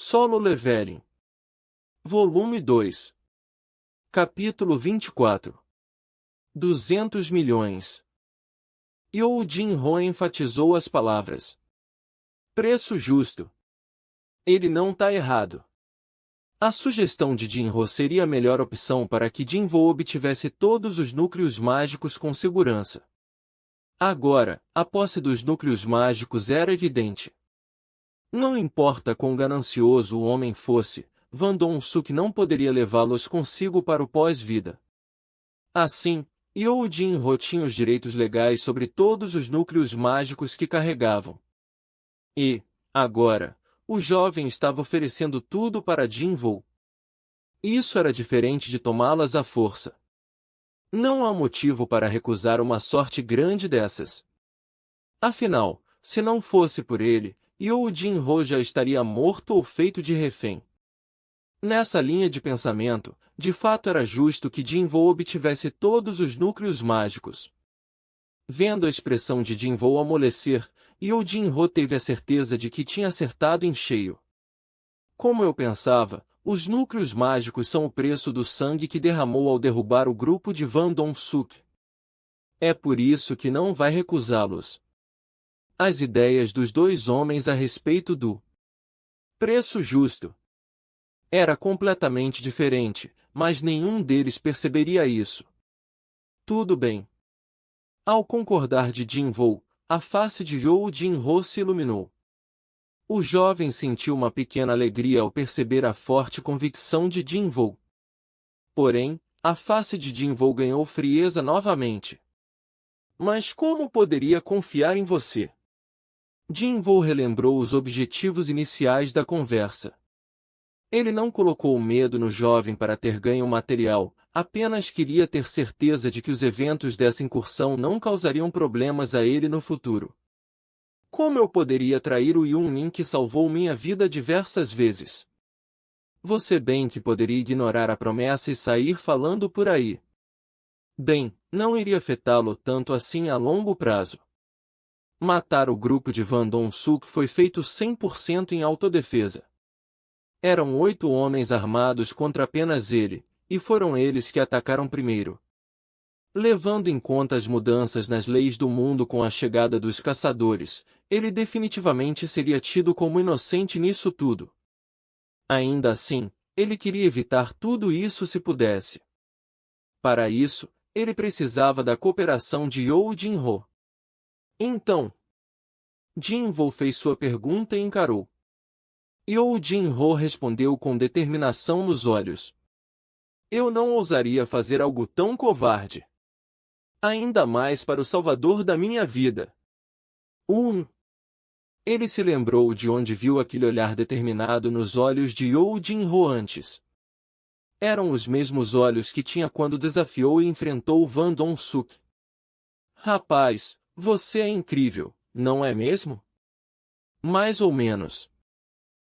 Solo Leveling. Volume 2. Capítulo 24. 200 milhões. You Jin-ho enfatizou as palavras. Preço justo. Ele não tá errado. A sugestão de Jin-ho seria a melhor opção para que Jin-wo obtivesse todos os núcleos mágicos com segurança. Agora, a posse dos núcleos mágicos era evidente. Não importa quão ganancioso o homem fosse, Van Dong-suk não poderia levá-los consigo para o pós-vida. Assim, You Jin-ho tinha os direitos legais sobre todos os núcleos mágicos que carregavam. E, agora, o jovem estava oferecendo tudo para Jin-wo. Isso era diferente de tomá-las à força. Não há motivo para recusar uma sorte grande dessas. Afinal, se não fosse por ele, You Jin-ho já estaria morto ou feito de refém. Nessa linha de pensamento, de fato era justo que Jin-wo obtivesse todos os núcleos mágicos. Vendo a expressão de Jin-wo amolecer, You Jin-ho teve a certeza de que tinha acertado em cheio. Como eu pensava, os núcleos mágicos são o preço do sangue que derramou ao derrubar o grupo de Van Dong-suk. É por isso que não vai recusá-los. As ideias dos dois homens a respeito do preço justo era completamente diferente, mas nenhum deles perceberia isso. Tudo bem. Ao concordar de Jin-wo, a face de You Jin-ho se iluminou. O jovem sentiu uma pequena alegria ao perceber a forte convicção de Jin-wo. Porém, a face de Jin-wo ganhou frieza novamente. Mas como poderia confiar em você? Jin-wo relembrou os objetivos iniciais da conversa. Ele não colocou medo no jovem para ter ganho material, apenas queria ter certeza de que os eventos dessa incursão não causariam problemas a ele no futuro. Como eu poderia trair o Yun-min que salvou minha vida diversas vezes? Você bem que poderia ignorar a promessa e sair falando por aí. Bem, não iria afetá-lo tanto assim a longo prazo. Matar o grupo de Van Dong-suk foi feito 100% em autodefesa. Eram 8 homens armados contra apenas ele, e foram eles que atacaram primeiro. Levando em conta as mudanças nas leis do mundo com a chegada dos caçadores, ele definitivamente seria tido como inocente nisso tudo. Ainda assim, ele queria evitar tudo isso se pudesse. Para isso, ele precisava da cooperação de You Jin-ho. Então, Jin-wo fez sua pergunta e encarou. You Jin-ho respondeu com determinação nos olhos. Eu não ousaria fazer algo tão covarde. Ainda mais para o salvador da minha vida. Ele se lembrou de onde viu aquele olhar determinado nos olhos de You Jin-ho antes. Eram os mesmos olhos que tinha quando desafiou e enfrentou Van Dong-suk. Rapaz, você é incrível, não é mesmo? Mais ou menos.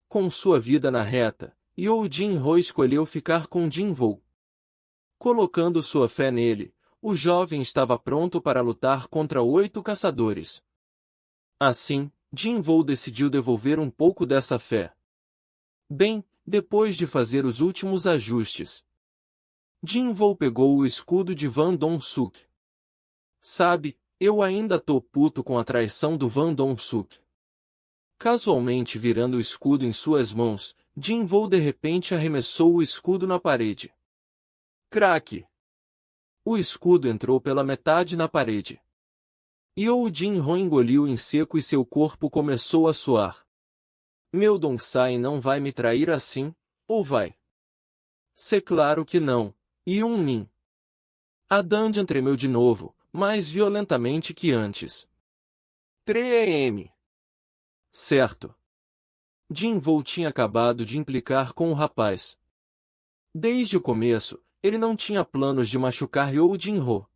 Com sua vida na reta, You Jin-ho escolheu ficar com Jin-wo. Colocando sua fé nele, o jovem estava pronto para lutar contra 8 caçadores. Assim, Jin-wo decidiu devolver um pouco dessa fé. Bem, depois de fazer os últimos ajustes, Jin-wo pegou o escudo de Van Dong-suk. Sabe, eu ainda tô puto com a traição do Van Dong-suk. Casualmente virando o escudo em suas mãos, Jin-wo de repente arremessou o escudo na parede. Craque! O escudo entrou pela metade na parede. You Jin-ho engoliu em seco e seu corpo começou a suar. Meu Dong-sai não vai me trair assim, ou vai? Se claro que não, Yun-min. A dungeon tremeu de novo, mais violentamente que antes. 3am. Certo. Jin-wo tinha acabado de implicar com o rapaz. Desde o começo, ele não tinha planos de machucar You Jin-ho.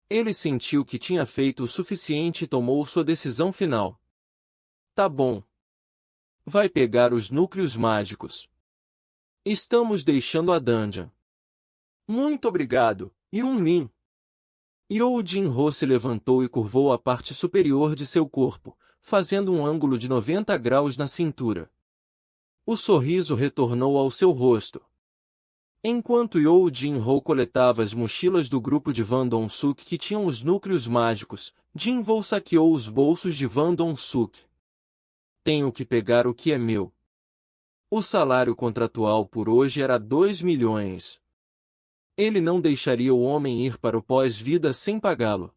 Ele sentiu que tinha feito o suficiente e tomou sua decisão final. Tá bom. Vai pegar os núcleos mágicos. Estamos deixando a dungeon. Muito obrigado, Yun-min. You Jin-ho se levantou e curvou a parte superior de seu corpo, fazendo um ângulo de 90 graus na cintura. O sorriso retornou ao seu rosto. Enquanto You Jin-ho coletava as mochilas do grupo de Van Dong-suk que tinham os núcleos mágicos, Jin-woo saqueou os bolsos de Van Dong-suk. Tenho que pegar o que é meu. O salário contratual por hoje era 2 milhões. Ele não deixaria o homem ir para o pós-vida sem pagá-lo.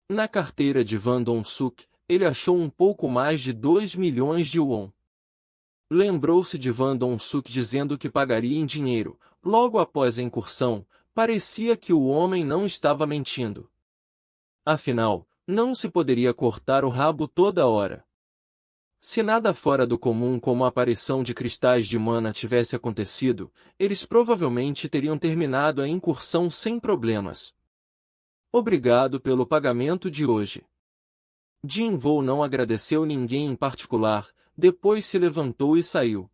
Na carteira de Van Dong-suk, ele achou um pouco mais de 2 milhões de won. Lembrou-se de Van Dong-suk dizendo que pagaria em dinheiro. Logo após a incursão, parecia que o homem não estava mentindo. Afinal, não se poderia cortar o rabo toda hora. Se nada fora do comum como a aparição de cristais de mana tivesse acontecido, eles provavelmente teriam terminado a incursão sem problemas. Obrigado pelo pagamento de hoje. Jin-woo não agradeceu ninguém em particular, depois se levantou e saiu.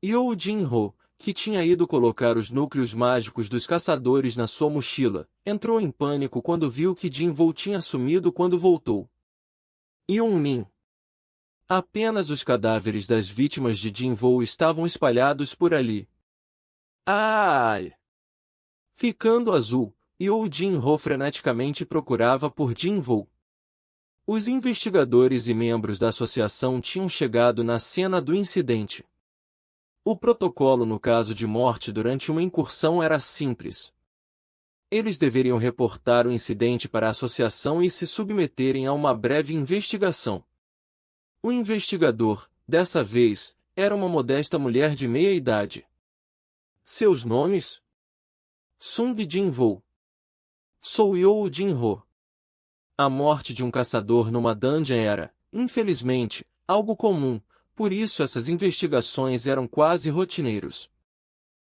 You Jin-ho, que tinha ido colocar os núcleos mágicos dos caçadores na sua mochila, entrou em pânico quando viu que Jin-woo tinha sumido quando voltou. Yun-min. Apenas os cadáveres das vítimas de Jin-woo estavam espalhados por ali. Ai! Ficando azul, You Jin-ho freneticamente procurava por Jin-woo. Os investigadores e membros da associação tinham chegado na cena do incidente. O protocolo no caso de morte durante uma incursão era simples. Eles deveriam reportar o incidente para a associação e se submeterem a uma breve investigação. O investigador, dessa vez, era uma modesta mulher de meia-idade. Seus nomes? Sung Jin-woo. Sou You Jin-ho. A morte de um caçador numa dungeon era, infelizmente, algo comum, por isso essas investigações eram quase rotineiros.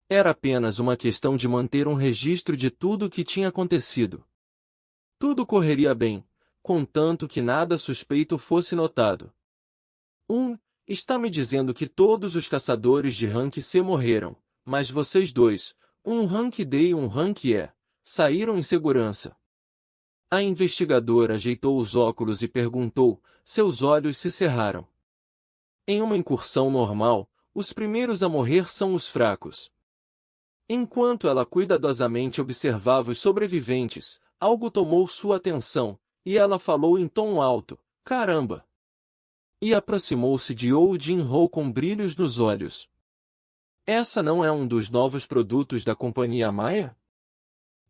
Era apenas uma questão de manter um registro de tudo o que tinha acontecido. Tudo correria bem, contanto que nada suspeito fosse notado. Está me dizendo que todos os caçadores de Rank C morreram, mas vocês dois, um Rank D e um Rank E, saíram em segurança. A investigadora ajeitou os óculos e perguntou, seus olhos se cerraram. Em uma incursão normal, os primeiros a morrer são os fracos. Enquanto ela cuidadosamente observava os sobreviventes, algo tomou sua atenção, e ela falou em tom alto, caramba! E aproximou-se de You Jin-ho com brilhos nos olhos. Essa não é um dos novos produtos da companhia Maia?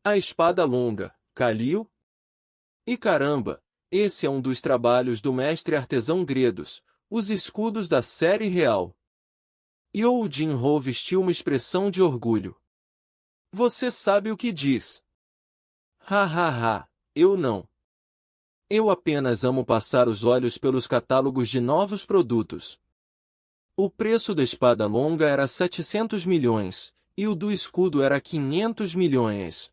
A espada longa, Kalil? E caramba, esse é um dos trabalhos do mestre artesão Gredos, os escudos da série real. You Jin-ho vestiu uma expressão de orgulho. Você sabe o que diz. Eu não. Eu apenas amo passar os olhos pelos catálogos de novos produtos. O preço da espada longa era 700 milhões, e o do escudo era 500 milhões.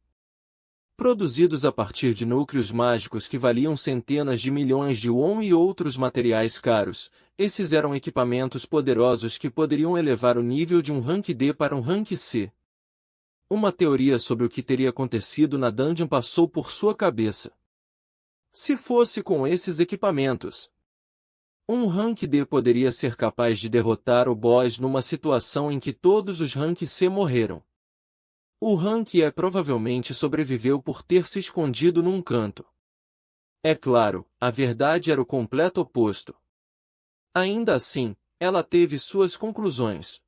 Produzidos a partir de núcleos mágicos que valiam centenas de milhões de won e outros materiais caros, esses eram equipamentos poderosos que poderiam elevar o nível de um Rank D para um Rank C. Uma teoria sobre o que teria acontecido na dungeon passou por sua cabeça. Se fosse com esses equipamentos, um Rank D poderia ser capaz de derrotar o boss numa situação em que todos os Rank C morreram. O Rank E provavelmente sobreviveu por ter se escondido num canto. É claro, a verdade era o completo oposto. Ainda assim, ela teve suas conclusões.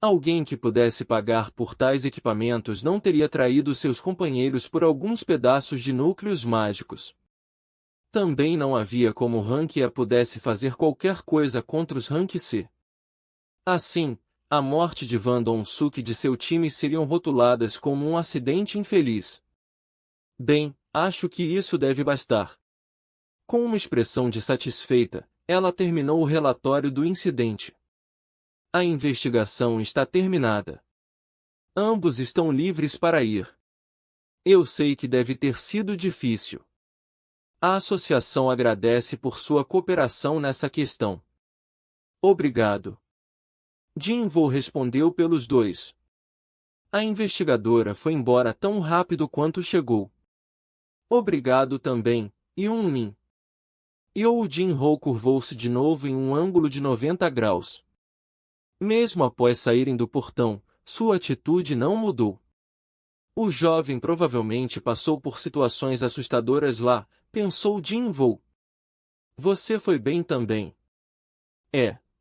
Alguém que pudesse pagar por tais equipamentos não teria traído seus companheiros por alguns pedaços de núcleos mágicos. Também não havia como o Rank E pudesse fazer qualquer coisa contra os Rank C. Assim, a morte de Van Dong-suk e de seu time seriam rotuladas como um acidente infeliz. Bem, acho que isso deve bastar. Com uma expressão de satisfeita, ela terminou o relatório do incidente. A investigação está terminada. Ambos estão livres para ir. Eu sei que deve ter sido difícil. A associação agradece por sua cooperação nessa questão. Obrigado. Jin-woo respondeu pelos dois. A investigadora foi embora tão rápido quanto chegou. Obrigado também, Yun-min. You Jin-ho curvou-se de novo em um ângulo de 90 graus. Mesmo após saírem do portão, sua atitude não mudou. O jovem provavelmente passou por situações assustadoras lá, pensou Jin-Woo. Você foi bem também.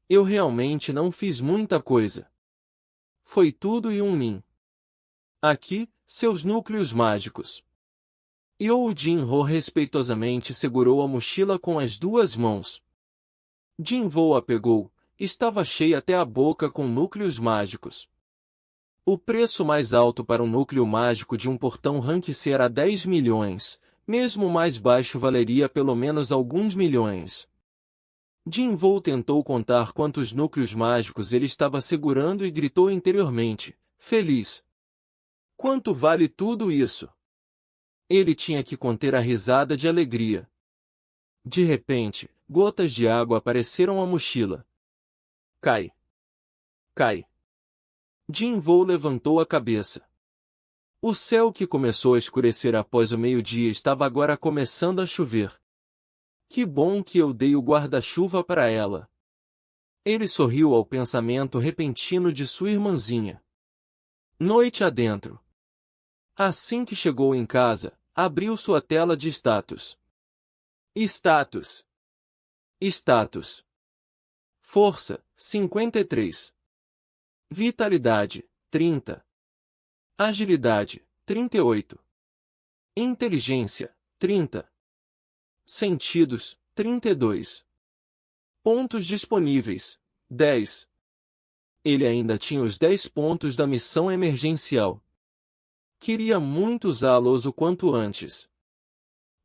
Eu realmente não fiz muita coisa. Foi tudo e um mim. Aqui, seus núcleos mágicos. Yoo Jin-Ho respeitosamente segurou a mochila com as duas mãos. Jin-Woo a pegou, estava cheia até a boca com núcleos mágicos. O preço mais alto para um núcleo mágico de um portão Rank C era 10 milhões, mesmo o mais baixo valeria pelo menos alguns milhões. Jin-Woo tentou contar quantos núcleos mágicos ele estava segurando e gritou interiormente, feliz. Quanto vale tudo isso? Ele tinha que conter a risada de alegria. De repente, gotas de água apareceram à mochila. Cai. Cai. Jin-Woo levantou a cabeça. O céu que começou a escurecer após o meio-dia estava agora começando a chover. Que bom que eu dei o guarda-chuva para ela. Ele sorriu ao pensamento repentino de sua irmãzinha. Noite adentro. Assim que chegou em casa, abriu sua tela de status. Status. Status. Força, 53. Vitalidade, 30. Agilidade, 38. Inteligência, 30. Sentidos, 32. Pontos disponíveis, 10. Ele ainda tinha os 10 pontos da missão emergencial. Queria muito usá-los o quanto antes.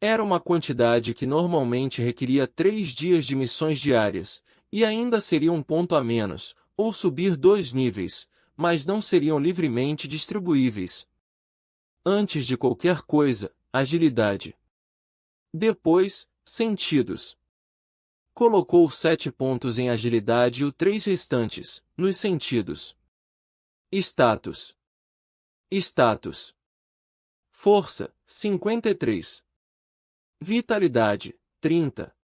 Era uma quantidade que normalmente requeria 3 dias de missões diárias, e ainda seria um ponto a menos, ou subir 2 níveis, mas não seriam livremente distribuíveis. Antes de qualquer coisa, agilidade. Depois, sentidos. Colocou 7 pontos em agilidade e os 3 restantes, nos sentidos. Status. Status. Força, 53. Vitalidade, 30.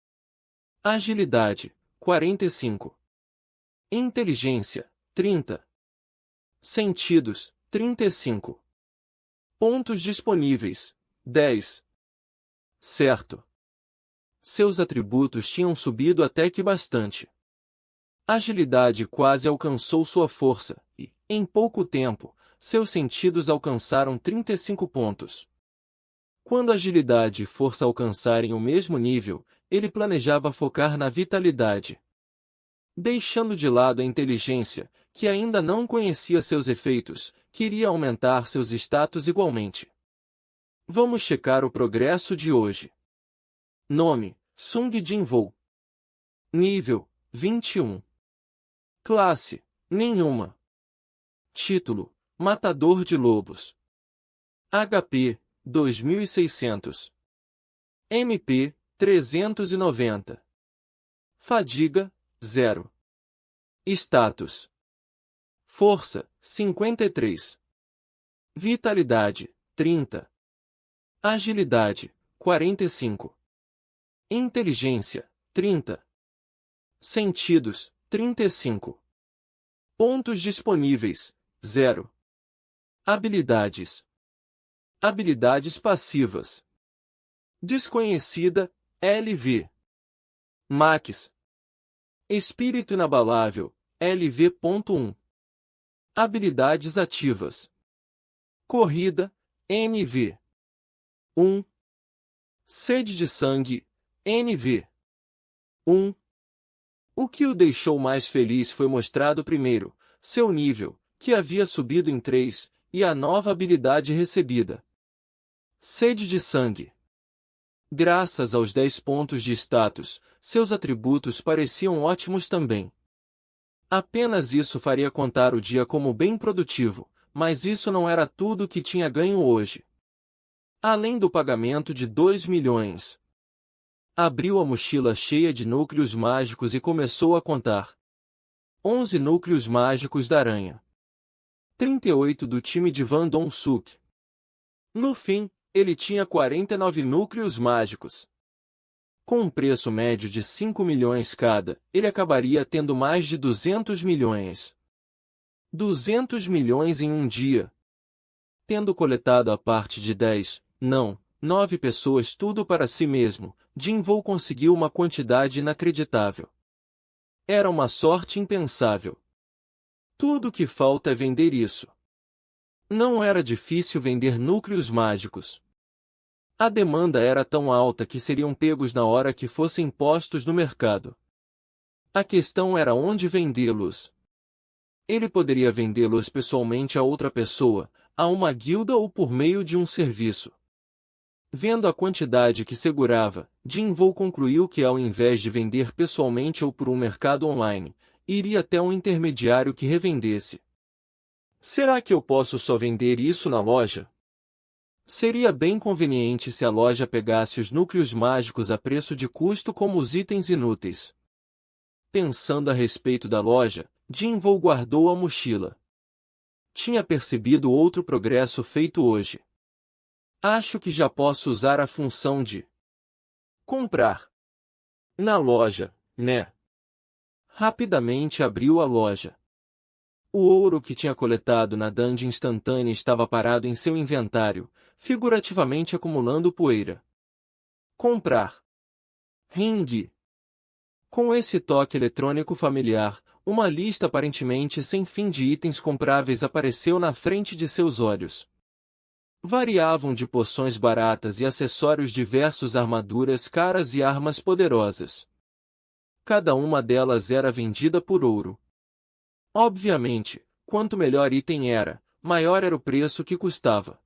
Agilidade, 45. Inteligência, 30. Sentidos, 35. Pontos disponíveis, 10. Certo. Seus atributos tinham subido até que bastante. Agilidade quase alcançou sua força, e, em pouco tempo, seus sentidos alcançaram 35 pontos. Quando agilidade e força alcançarem o mesmo nível, ele planejava focar na vitalidade. Deixando de lado a inteligência, que ainda não conhecia seus efeitos, queria aumentar seus status igualmente. Vamos checar o progresso de hoje. Nome, Sung Jin-Woo. Nível, 21. Classe, nenhuma. Título, Matador de Lobos. HP, 2600. MP, 390. Fadiga, 0. Status. Força, 53. Vitalidade, 30. Agilidade, 45. Inteligência, 30. Sentidos, 35. Pontos disponíveis, 0. Habilidades. Habilidades passivas. Desconhecida, LV. Max. Espírito inabalável, LV.1. Habilidades ativas. Corrida, NV. 1. Sede de sangue, NV. 1. O que o deixou mais feliz foi mostrado primeiro, seu nível, que havia subido em 3, e a nova habilidade recebida. Sede de sangue. Graças aos 10 pontos de status, seus atributos pareciam ótimos também. Apenas isso faria contar o dia como bem produtivo, mas isso não era tudo que tinha ganho hoje. Além do pagamento de 2 milhões. Abriu a mochila cheia de núcleos mágicos e começou a contar. 11 núcleos mágicos da aranha. 38 do time de Van Dong-suk. No fim, ele tinha 49 núcleos mágicos. Com um preço médio de 5 milhões cada, ele acabaria tendo mais de 200 milhões. 200 milhões em um dia. Tendo coletado a parte de 10, não, 9 pessoas tudo para si mesmo, Jim Vo conseguiu uma quantidade inacreditável. Era uma sorte impensável. Tudo o que falta é vender isso. Não era difícil vender núcleos mágicos. A demanda era tão alta que seriam pegos na hora que fossem postos no mercado. A questão era onde vendê-los. Ele poderia vendê-los pessoalmente a outra pessoa, a uma guilda ou por meio de um serviço. Vendo a quantidade que segurava, Jim Vo concluiu que ao invés de vender pessoalmente ou por um mercado online, iria até um intermediário que revendesse. Será que eu posso só vender isso na loja? Seria bem conveniente se a loja pegasse os núcleos mágicos a preço de custo como os itens inúteis. Pensando a respeito da loja, Jim Vo guardou a mochila. Tinha percebido outro progresso feito hoje. Acho que já posso usar a função de comprar na loja, né? Rapidamente abriu a loja. O ouro que tinha coletado na dungeon instantânea estava parado em seu inventário, figurativamente acumulando poeira. Comprar. Ring. Com esse toque eletrônico familiar, uma lista aparentemente sem fim de itens compráveis apareceu na frente de seus olhos. Variavam de poções baratas e acessórios diversos, armaduras caras e armas poderosas. Cada uma delas era vendida por ouro. Obviamente, quanto melhor item era, maior era o preço que custava.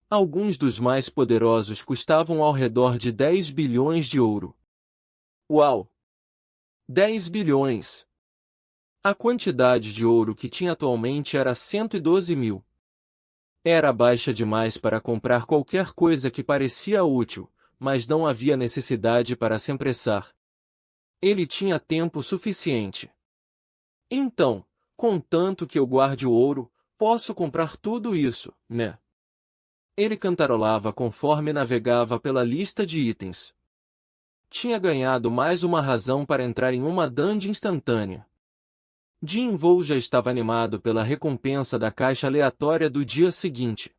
Alguns dos mais poderosos custavam ao redor de 10 bilhões de ouro. Uau! 10 bilhões! A quantidade de ouro que tinha atualmente era 112 mil. Era baixa demais para comprar qualquer coisa que parecia útil, mas não havia necessidade para se apressar. Ele tinha tempo suficiente. Então, contanto que eu guarde o ouro, posso comprar tudo isso, né? Ele cantarolava conforme navegava pela lista de itens. Tinha ganhado mais uma razão para entrar em uma dungeon instantânea. Jim Vo já estava animado pela recompensa da caixa aleatória do dia seguinte.